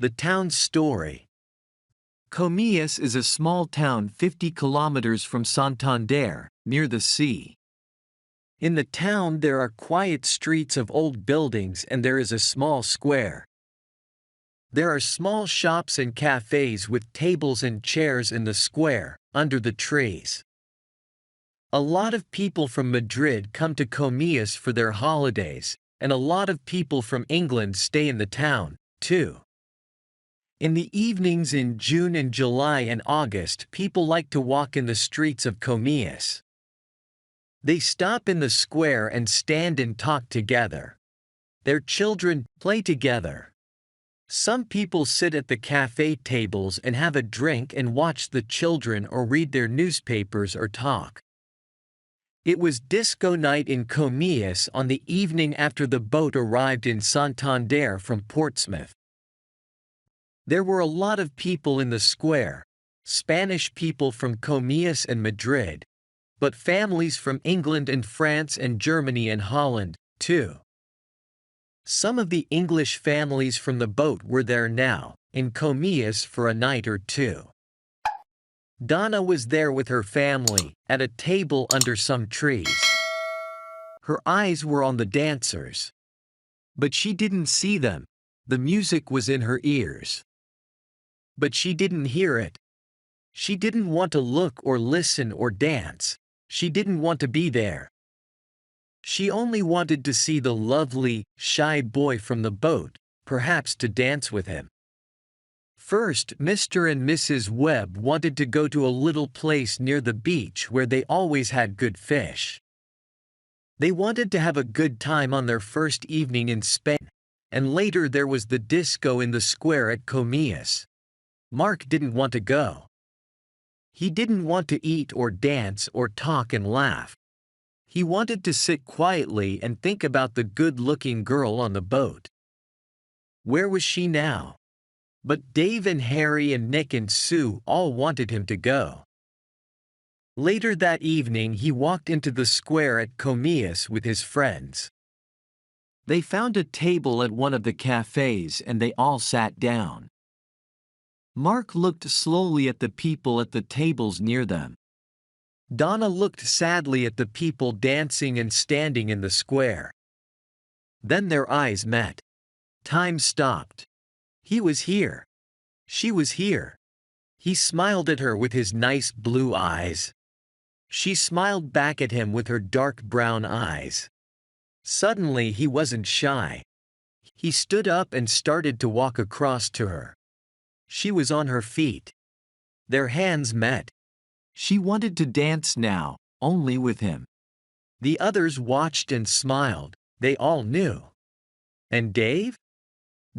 The town's story. Comillas is a small town 50 kilometers from Santander, near the sea. In the town there are quiet streets of old buildings and there is a small square. There are small shops and cafes with tables and chairs in the square, under the trees. A lot of people from Madrid come to Comillas for their holidays, and a lot of people from England stay in the town, too. In the evenings in June and July and August, people like to walk in the streets of Comillas. They stop in the square and stand and talk together. Their children play together. Some people sit at the cafe tables and have a drink and watch the children or read their newspapers or talk. It was disco night in Comillas on the evening after the boat arrived in Santander from Portsmouth. There were a lot of people in the square, Spanish people from Comillas and Madrid, but families from England and France and Germany and Holland, too. Some of the English families from the boat were there now, in Comillas for a night or two. Donna was there with her family, at a table under some trees. Her eyes were on the dancers. But she didn't see them. The music was in her ears. But she didn't hear it. She didn't want to look or listen or dance. She didn't want to be there. She only wanted to see the lovely, shy boy from the boat, perhaps to dance with him. First, Mr. and Mrs. Webb wanted to go to a little place near the beach where they always had good fish. They wanted to have a good time on their first evening in Spain, and later there was the disco in the square at Comillas. Mark didn't want to go. He didn't want to eat or dance or talk and laugh. He wanted to sit quietly and think about the good-looking girl on the boat. Where was she now? But Dave and Harry and Nick and Sue all wanted him to go. Later that evening he walked into the square at Comillas with his friends. They found a table at one of the cafes and they all sat down. Mark looked slowly at the people at the tables near them. Donna looked sadly at the people dancing and standing in the square. Then their eyes met. Time stopped. He was here. She was here. He smiled at her with his nice blue eyes. She smiled back at him with her dark brown eyes. Suddenly he wasn't shy. He stood up and started to walk across to her. She was on her feet. Their hands met. She wanted to dance now, only with him. The others watched and smiled. They all knew. And Dave?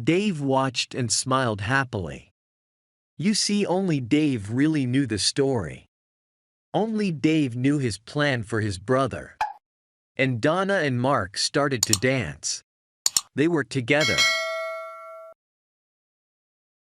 Dave watched and smiled happily. You see, only Dave really knew the story. Only Dave knew his plan for his brother. And Donna and Mark started to dance. They were together.